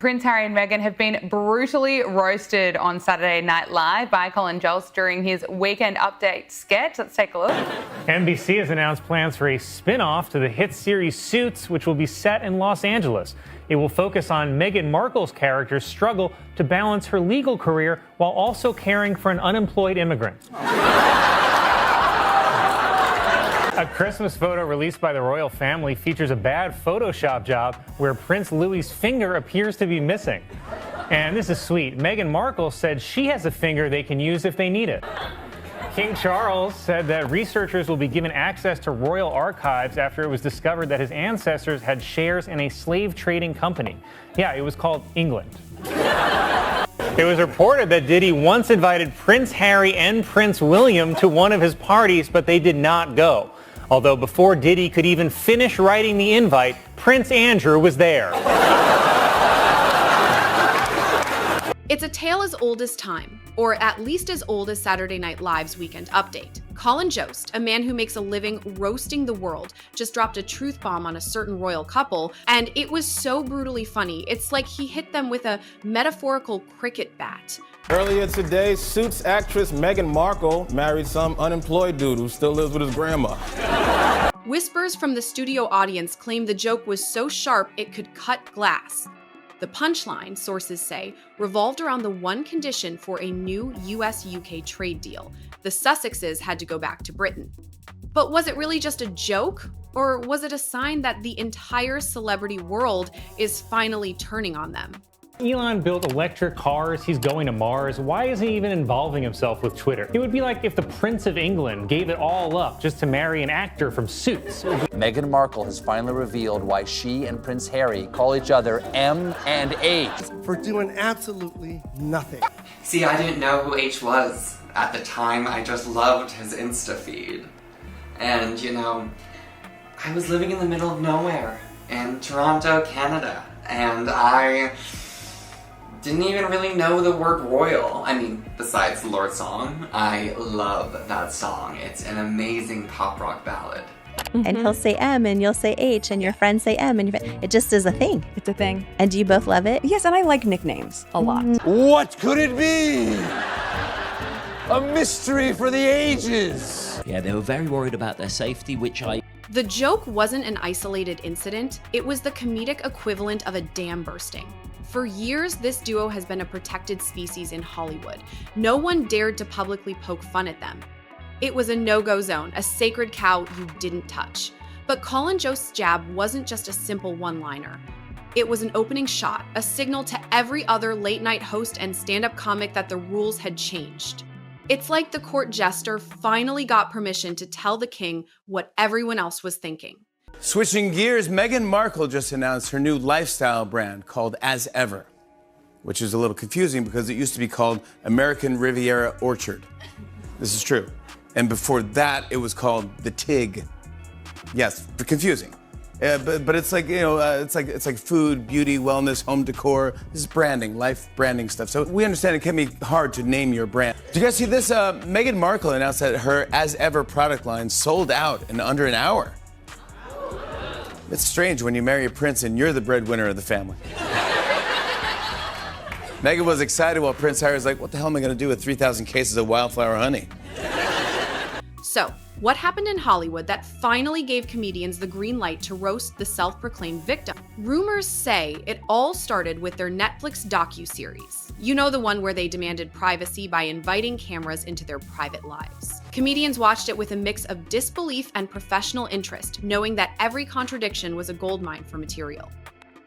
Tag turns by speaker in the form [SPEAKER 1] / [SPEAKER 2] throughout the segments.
[SPEAKER 1] Prince Harry and Meghan have been brutally roasted on Saturday Night Live by Colin Jost during his Weekend Update sketch. Let's take a look.
[SPEAKER 2] NBC has announced plans for a spin-off to the hit series Suits, which will be set in Los Angeles. It will focus on Meghan Markle's character's struggle to balance her legal career while also caring for an unemployed immigrant. A Christmas photo released by the royal family features a bad Photoshop job where Prince Louis's finger appears to be missing. And this is sweet. Meghan Markle said she has a finger they can use if they need it. King Charles said that researchers will be given access to royal archives after it was discovered that his ancestors had shares in a slave trading company. Yeah, it was called England. It was reported that Diddy once invited Prince Harry and Prince William to one of his parties, but they did not go. Although before Diddy could even finish writing the invite, Prince Andrew was there.
[SPEAKER 3] It's a tale as old as time, or at least as old as Saturday Night Live's Weekend Update. Colin Jost, a man who makes a living roasting the world, just dropped a truth bomb on a certain royal couple, and it was so brutally funny, it's like he hit them with a metaphorical cricket bat.
[SPEAKER 4] Earlier today, Suits actress Meghan Markle married some unemployed dude who still lives with his grandma.
[SPEAKER 3] Whispers from the studio audience claim the joke was so sharp it could cut glass. The punchline, sources say, revolved around the one condition for a new US-UK trade deal. The Sussexes had to go back to Britain. But was it really just a joke? Or was it a sign that the entire celebrity world is finally turning on them?
[SPEAKER 2] Elon built electric cars, he's going to Mars. Why isn't he even involving himself with Twitter? It would be like if the Prince of England gave it all up just to marry an actor from Suits.
[SPEAKER 5] Meghan Markle has finally revealed why she and Prince Harry call each other M and H.
[SPEAKER 6] For doing absolutely nothing.
[SPEAKER 7] See, I didn't know who H was. At the time, I just loved his Insta feed. And, you know, I was living in the middle of nowhere in Toronto, Canada, and I didn't even really know the word royal. I mean, besides the Lord song. I love that song. It's an amazing pop rock ballad.
[SPEAKER 8] And he'll say M and you'll say H and your friends say M and it just is a thing.
[SPEAKER 9] It's a thing.
[SPEAKER 8] And do you both love it?
[SPEAKER 9] Yes, and I like nicknames a lot.
[SPEAKER 10] What could it be? A mystery for the ages.
[SPEAKER 11] Yeah, they were very worried about their safety,
[SPEAKER 3] The joke wasn't an isolated incident, it was the comedic equivalent of a dam bursting. For years, this duo has been a protected species in Hollywood. No one dared to publicly poke fun at them. It was a no-go zone, a sacred cow you didn't touch. But Colin Jost's jab wasn't just a simple one-liner. It was an opening shot, a signal to every other late-night host and stand-up comic that the rules had changed. It's like the court jester finally got permission to tell the king what everyone else was thinking.
[SPEAKER 10] Switching gears, Meghan Markle just announced her new lifestyle brand called As Ever, which is a little confusing because it used to be called American Riviera Orchard. This is true. And before that, it was called The Tig. Yes, confusing. But it's like, you know, it's like food, beauty, wellness, home decor. This is branding, life branding stuff. So we understand it can be hard to name your brand. Do you guys see this? Meghan Markle announced that her As Ever product line sold out in under an hour. It's strange when you marry a prince and you're the breadwinner of the family. Meghan was excited while Prince Harry was like, what the hell am I going to do with 3,000 cases of wildflower honey?
[SPEAKER 3] So, what happened in Hollywood that finally gave comedians the green light to roast the self-proclaimed victim? Rumors say it all started with their Netflix docuseries. You know, the one where they demanded privacy by inviting cameras into their private lives. Comedians watched it with a mix of disbelief and professional interest, knowing that every contradiction was a goldmine for material.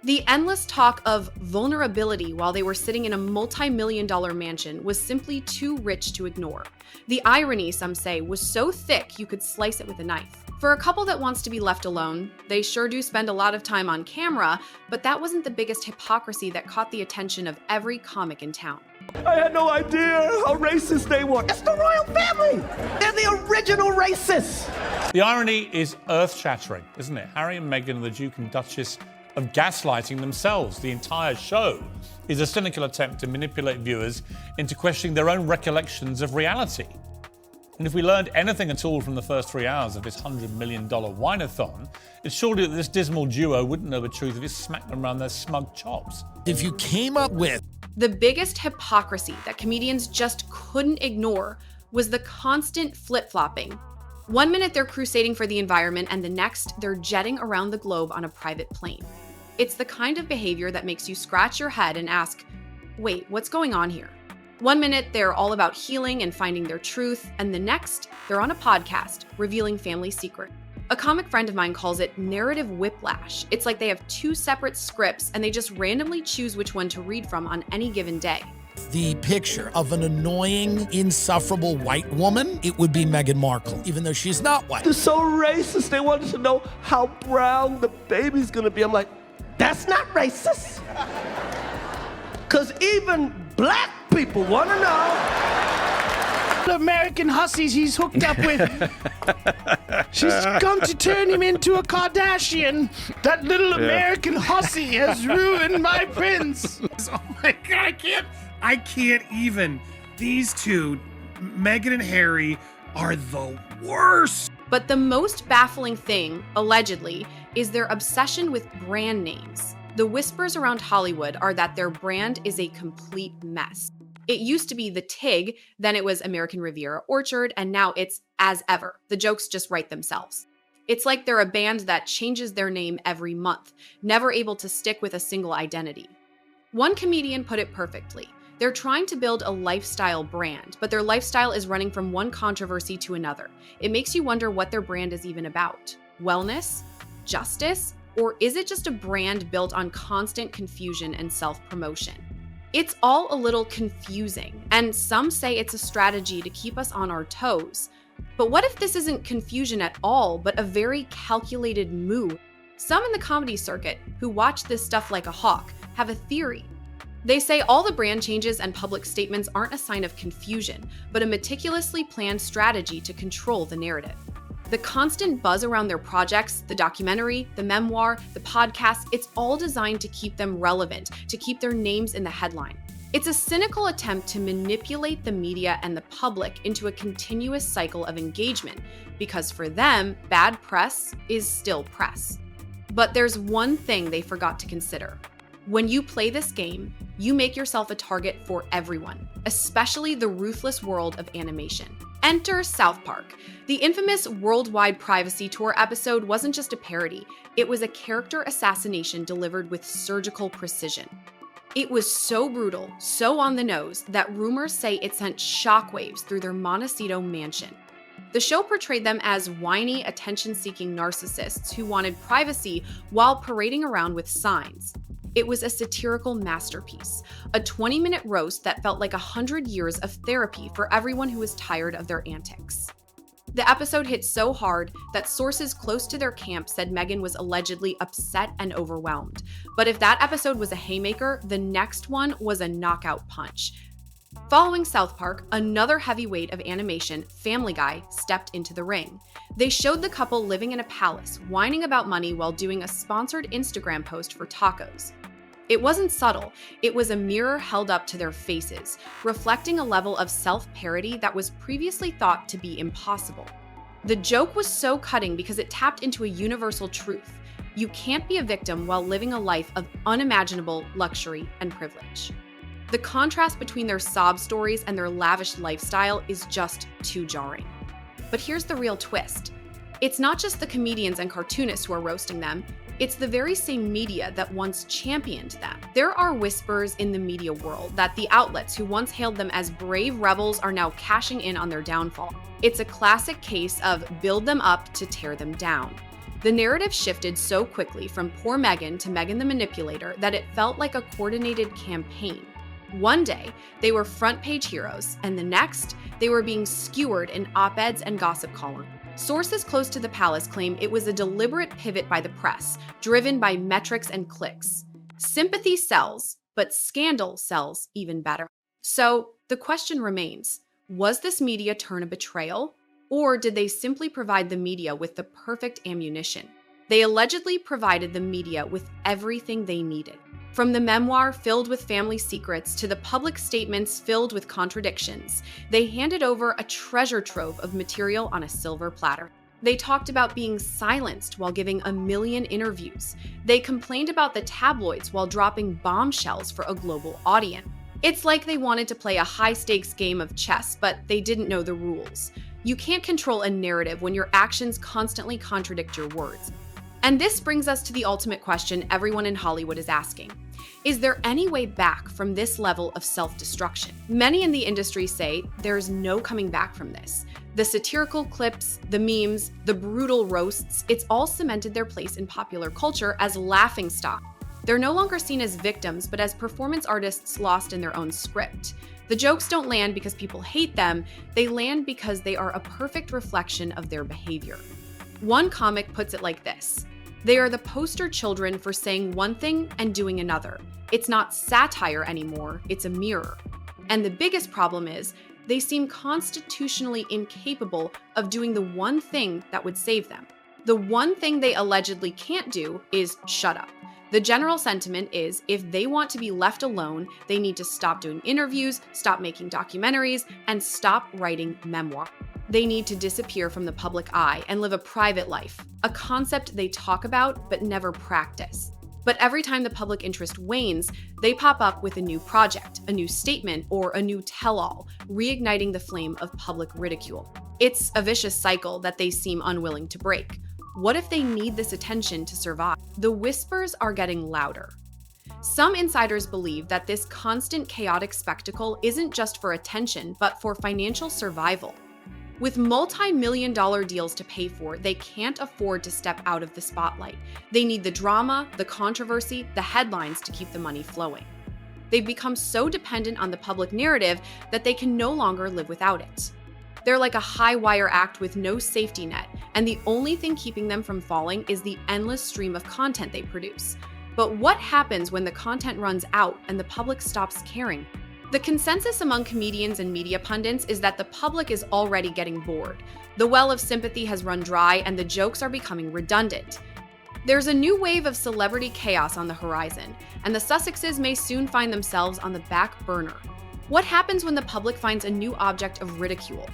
[SPEAKER 3] The endless talk of vulnerability while they were sitting in a multi-million-dollar mansion was simply too rich to ignore. The irony, some say, was so thick you could slice it with a knife. For a couple that wants to be left alone, they sure do spend a lot of time on camera, but that wasn't the biggest hypocrisy that caught the attention of every comic in town.
[SPEAKER 6] I had no idea how racist they were. It's the royal family. They're the original racists.
[SPEAKER 12] The irony is earth-shattering, isn't it? Harry and Meghan, the Duke and Duchess, of gaslighting themselves. The entire show is a cynical attempt to manipulate viewers into questioning their own recollections of reality. And if we learned anything at all from the first 3 hours of this $100 million wine-a-thon, it's surely that this dismal duo wouldn't know the truth if it smacked them around their smug chops.
[SPEAKER 13] If you came up with
[SPEAKER 3] the biggest hypocrisy that comedians just couldn't ignore was the constant flip-flopping. One minute they're crusading for the environment, and the next they're jetting around the globe on a private plane. It's the kind of behavior that makes you scratch your head and ask, wait, what's going on here? One minute they're all about healing and finding their truth, and the next they're on a podcast revealing family secret. A comic friend of mine calls it narrative whiplash. It's like they have two separate scripts and they just randomly choose which one to read from on any given day.
[SPEAKER 13] the picture of an annoying, insufferable white woman, it would be Meghan Markle, even though she's not white.
[SPEAKER 6] They're so racist. They wanted to know how brown the baby's gonna be. I'm like, that's not racist. Because even black people want to know.
[SPEAKER 14] The American hussies he's hooked up with. She's come to turn him into a Kardashian. That little American hussy has ruined my prince.
[SPEAKER 15] Oh my God, I can't even. These two, Meghan and Harry, are the worst.
[SPEAKER 3] But the most baffling thing, allegedly, is their obsession with brand names. The whispers around Hollywood are that their brand is a complete mess. It used to be the TIG, then it was American Riviera Orchard, and now it's As Ever. The jokes just write themselves. It's like they're a band that changes their name every month, never able to stick with a single identity. One comedian put it perfectly. They're trying to build a lifestyle brand, but their lifestyle is running from one controversy to another. It makes you wonder what their brand is even about. Wellness? Justice? Or is it just a brand built on constant confusion and self-promotion? It's all a little confusing, and some say it's a strategy to keep us on our toes. But what if this isn't confusion at all, but a very calculated move? Some in the comedy circuit, who watch this stuff like a hawk, have a theory. They say all the brand changes and public statements aren't a sign of confusion, but a meticulously planned strategy to control the narrative. The constant buzz around their projects, the documentary, the memoir, the podcast, it's all designed to keep them relevant, to keep their names in the headline. It's a cynical attempt to manipulate the media and the public into a continuous cycle of engagement, because for them, bad press is still press. But there's one thing they forgot to consider. When you play this game, you make yourself a target for everyone, especially the ruthless world of animation. Enter South Park. The infamous Worldwide Privacy Tour episode wasn't just a parody, it was a character assassination delivered with surgical precision. It was so brutal, so on the nose, that rumors say it sent shockwaves through their Montecito mansion. The show portrayed them as whiny, attention-seeking narcissists who wanted privacy while parading around with signs. It was a satirical masterpiece, a 20-minute roast that felt like 100 years of therapy for everyone who was tired of their antics. The episode hit so hard that sources close to their camp said Meghan was allegedly upset and overwhelmed. But if that episode was a haymaker, the next one was a knockout punch. Following South Park, another heavyweight of animation, Family Guy, stepped into the ring. They showed the couple living in a palace, whining about money while doing a sponsored Instagram post for tacos. It wasn't subtle, it was a mirror held up to their faces, reflecting a level of self-parody that was previously thought to be impossible. The joke was so cutting because it tapped into a universal truth. You can't be a victim while living a life of unimaginable luxury and privilege. The contrast between their sob stories and their lavish lifestyle is just too jarring. But here's the real twist. It's not just the comedians and cartoonists who are roasting them, it's the very same media that once championed them. There are whispers in the media world that the outlets who once hailed them as brave rebels are now cashing in on their downfall. It's a classic case of build them up to tear them down. The narrative shifted so quickly from poor Meghan to Meghan the manipulator that it felt like a coordinated campaign. One day, they were front-page heroes, and the next, they were being skewered in op-eds and gossip columns. Sources close to the palace claim it was a deliberate pivot by the press, driven by metrics and clicks. Sympathy sells, but scandal sells even better. So, the question remains, was this media turn a betrayal? Or did they simply provide the media with the perfect ammunition? They allegedly provided the media with everything they needed. From the memoir filled with family secrets to the public statements filled with contradictions, they handed over a treasure trove of material on a silver platter. They talked about being silenced while giving 1 million interviews. They complained about the tabloids while dropping bombshells for a global audience. It's like they wanted to play a high-stakes game of chess, but they didn't know the rules. You can't control a narrative when your actions constantly contradict your words. And this brings us to the ultimate question everyone in Hollywood is asking. Is there any way back from this level of self-destruction? Many in the industry say there's no coming back from this. The satirical clips, the memes, the brutal roasts, it's all cemented their place in popular culture as laughingstock. They're no longer seen as victims, but as performance artists lost in their own script. The jokes don't land because people hate them, they land because they are a perfect reflection of their behavior. One comic puts it like this: they are the poster children for saying one thing and doing another. It's not satire anymore, it's a mirror. And the biggest problem is, they seem constitutionally incapable of doing the one thing that would save them. The one thing they allegedly can't do is shut up. The general sentiment is if they want to be left alone, they need to stop doing interviews, stop making documentaries, and stop writing memoir. They need to disappear from the public eye and live a private life, a concept they talk about but never practice. But every time the public interest wanes, they pop up with a new project, a new statement, or a new tell-all, reigniting the flame of public ridicule. It's a vicious cycle that they seem unwilling to break. What if they need this attention to survive? The whispers are getting louder. Some insiders believe that this constant chaotic spectacle isn't just for attention, but for financial survival. With multi-million-dollar deals to pay for, they can't afford to step out of the spotlight. They need the drama, the controversy, the headlines to keep the money flowing. They've become so dependent on the public narrative that they can no longer live without it. They're like a high-wire act with no safety net, and the only thing keeping them from falling is the endless stream of content they produce. But what happens when the content runs out and the public stops caring? The consensus among comedians and media pundits is that the public is already getting bored. The well of sympathy has run dry and the jokes are becoming redundant. There's a new wave of celebrity chaos on the horizon, and the Sussexes may soon find themselves on the back burner. What happens when the public finds a new object of ridicule?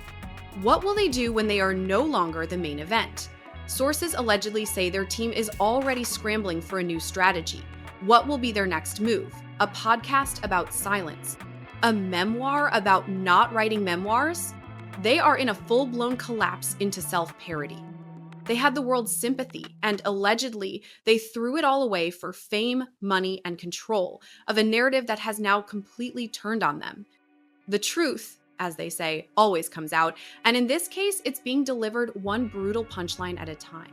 [SPEAKER 3] What will they do when they are no longer the main event? Sources allegedly say their team is already scrambling for a new strategy. What will be their next move? A podcast about silence? A memoir about not writing memoirs? They are in a full-blown collapse into self-parody. They had the world's sympathy, and allegedly, they threw it all away for fame, money, and control of a narrative that has now completely turned on them. The truth, as they say, always comes out, and in this case, it's being delivered one brutal punchline at a time.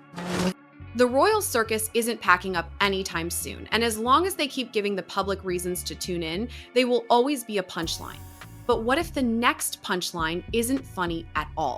[SPEAKER 3] The royal circus isn't packing up anytime soon, and as long as they keep giving the public reasons to tune in, they will always be a punchline. But what if the next punchline isn't funny at all?